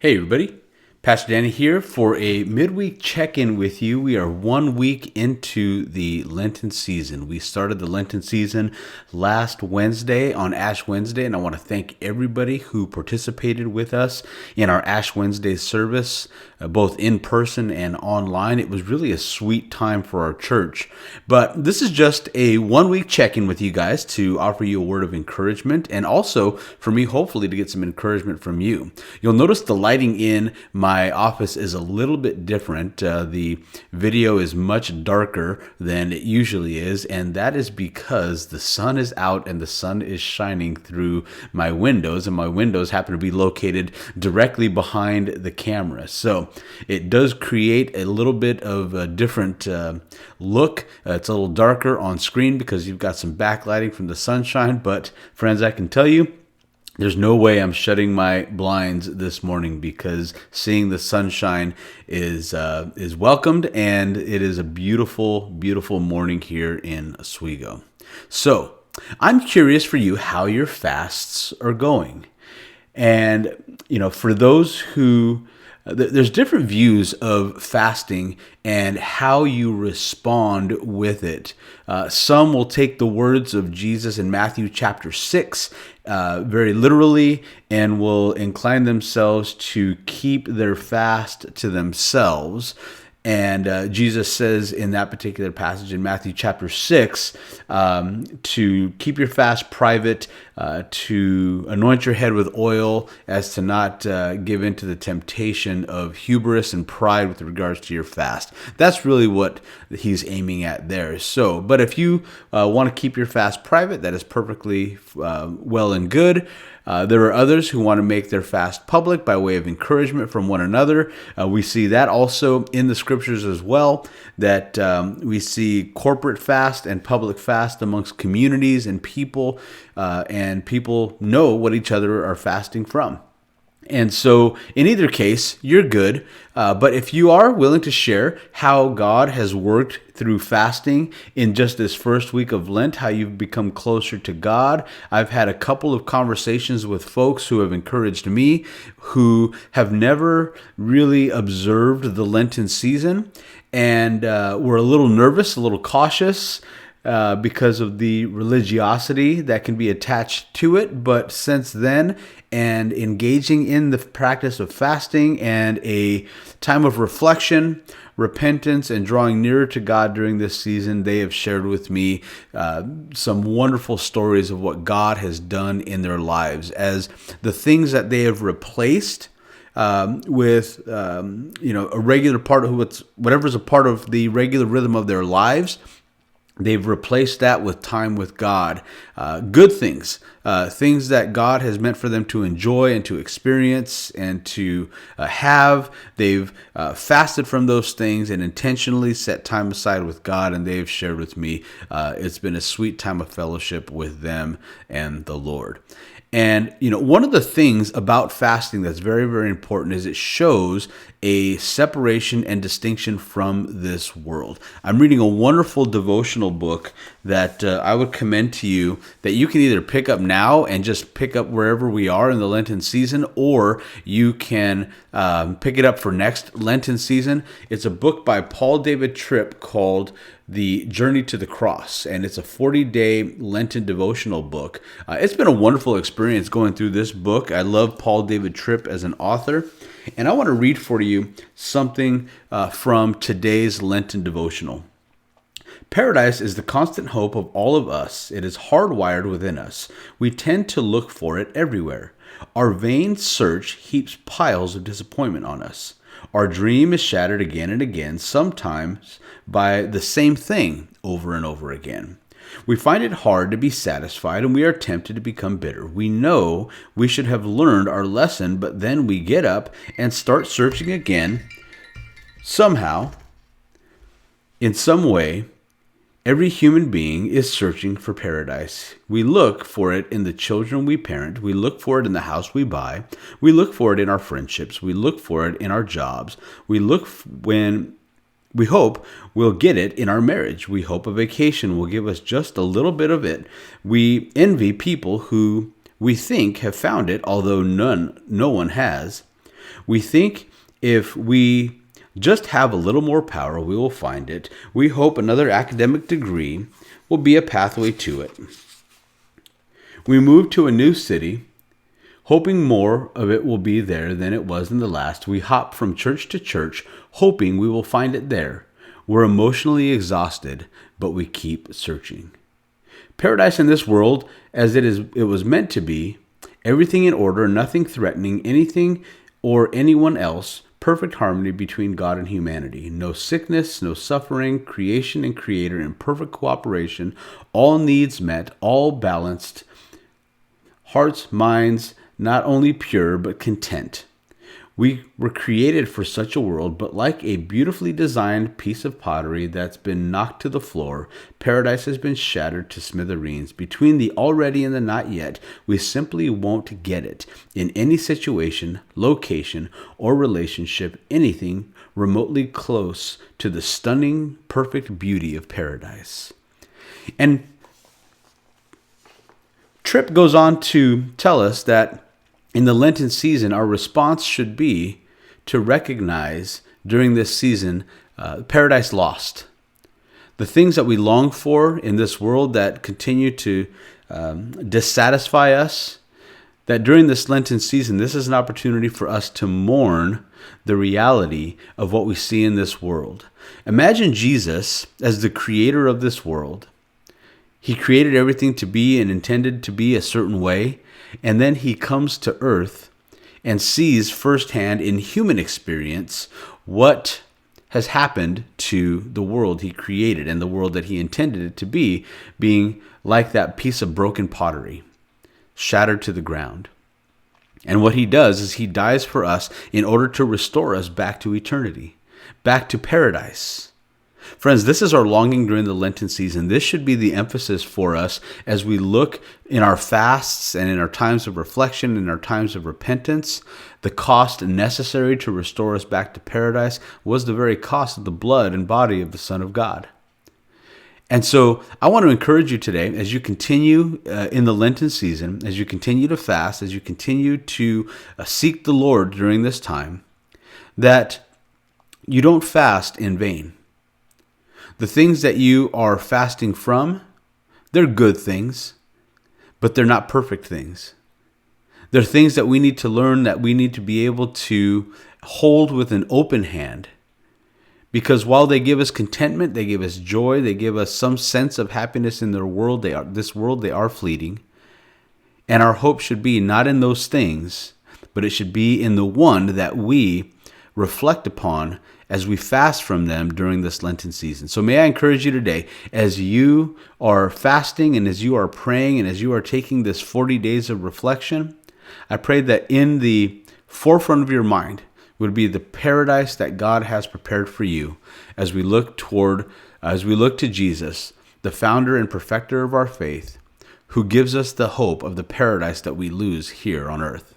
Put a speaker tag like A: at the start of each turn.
A: Hey everybody, Pastor Danny here for a midweek check-in with you. We are 1 week into the Lenten season. We started the Lenten season last Wednesday on Ash Wednesday, and I want to thank everybody who participated with us in our Ash Wednesday service, both in person and online. It was really a sweet time for our church. But this is just a 1 week check-in with you guys to offer you a word of encouragement, and also for me, hopefully, to get some encouragement from you. You'll notice the lighting in my office is a little bit different. The video is much darker than it usually is, and that is because the sun is out and the sun is shining through my windows, and my windows happen to be located directly behind the camera. So it does create a little bit of a different look. It's a little darker on screen because you've got some backlighting from the sunshine, but friends, I can tell you, there's no way I'm shutting my blinds this morning because seeing the sunshine is welcomed, and it is a beautiful, beautiful morning here in Oswego. So I'm curious for you how your fasts are going. And, for those who there's different views of fasting and how you respond with it. Some will take the words of Jesus in Matthew chapter 6 very literally and will incline themselves to keep their fast to themselves. And Jesus says in that particular passage in Matthew chapter 6 to keep your fast private, to anoint your head with oil as to not give in to the temptation of hubris and pride with regards to your fast. That's really what he's aiming at there. So, but if you want to keep your fast private, that is perfectly well and good. There are others who want to make their fast public by way of encouragement from one another. We see that also in the scriptures as well, that we see corporate fast and public fast amongst communities and people know what each other are fasting from. And so in either case, you're good. But if you are willing to share how God has worked through fasting in just this first week of Lent, how you've become closer to God. I've had a couple of conversations with folks who have encouraged me, who have never really observed the Lenten season and were a little nervous, a little cautious, because of the religiosity that can be attached to it. But since then, and engaging in the practice of fasting and a time of reflection, repentance, and drawing nearer to God during this season, they have shared with me some wonderful stories of what God has done in their lives as the things that they have replaced with a regular part of whatever's a part of the regular rhythm of their lives. They've replaced that with time with God, good things, things that God has meant for them to enjoy and to experience and to have. They've fasted from those things and intentionally set time aside with God, and they've shared with me. It's been a sweet time of fellowship with them and the Lord. And, one of the things about fasting that's very, very important is it shows a separation and distinction from this world. I'm reading a wonderful devotional book that I would commend to you that you can either pick up now and just pick up wherever we are in the Lenten season, or you can pick it up for next Lenten season. It's a book by Paul David Tripp called The Journey to the Cross, and it's a 40-day Lenten devotional book. It's been a wonderful experience going through this book. I love Paul David Tripp as an author, and I want to read for you something from today's Lenten devotional. Paradise is the constant hope of all of us. It is hardwired within us. We tend to look for it everywhere. Our vain search heaps piles of disappointment on us. Our dream is shattered again and again, sometimes by the same thing over and over again. We find it hard to be satisfied, and we are tempted to become bitter. We know we should have learned our lesson, but then we get up and start searching again. Somehow, in some way, every human being is searching for paradise. We look for it in the children we parent. We look for it in the house we buy. We look for it in our friendships. We look for it in our jobs. We look when we hope we'll get it in our marriage. We hope a vacation will give us just a little bit of it. We envy people who we think have found it, although no one has. We think if we just have a little more power, we will find it. We hope another academic degree will be a pathway to it. We move to a new city, hoping more of it will be there than it was in the last. We hop from church to church, hoping we will find it there. We're emotionally exhausted, but we keep searching. Paradise in this world, as it was meant to be, everything in order, nothing threatening anything or anyone else, perfect harmony between God and humanity. No sickness, no suffering, creation and creator in perfect cooperation, all needs met, all balanced, hearts, minds, not only pure, but content. We were created for such a world, but like a beautifully designed piece of pottery that's been knocked to the floor, paradise has been shattered to smithereens. Between the already and the not yet, we simply won't get it. In any situation, location, or relationship, anything remotely close to the stunning, perfect beauty of paradise. And Tripp goes on to tell us that in the Lenten season, our response should be to recognize during this season paradise lost. The things that we long for in this world that continue to dissatisfy us, that during this Lenten season, this is an opportunity for us to mourn the reality of what we see in this world. Imagine Jesus as the creator of this world. He created everything to be and intended to be a certain way. And then he comes to earth and sees firsthand in human experience what has happened to the world he created and the world that he intended it to be, being like that piece of broken pottery, shattered to the ground. And what he does is he dies for us in order to restore us back to eternity, back to paradise. Friends, this is our longing during the Lenten season. This should be the emphasis for us as we look in our fasts and in our times of reflection, in our times of repentance. The cost necessary to restore us back to paradise was the very cost of the blood and body of the Son of God. And so I want to encourage you today as you continue in the Lenten season, as you continue to fast, as you continue to seek the Lord during this time, that you don't fast in vain. The things that you are fasting from, they're good things, but they're not perfect things. They're things that we need to learn, that we need to be able to hold with an open hand. Because while they give us contentment, they give us joy, they give us some sense of happiness in their world, they are fleeting. And our hope should be not in those things, but it should be in the one that we reflect upon as we fast from them during this Lenten season. So may I encourage you today, as you are fasting and as you are praying and as you are taking this 40 days of reflection, I pray that in the forefront of your mind would be the paradise that God has prepared for you as we look to Jesus, the founder and perfecter of our faith, who gives us the hope of the paradise that we lose here on earth.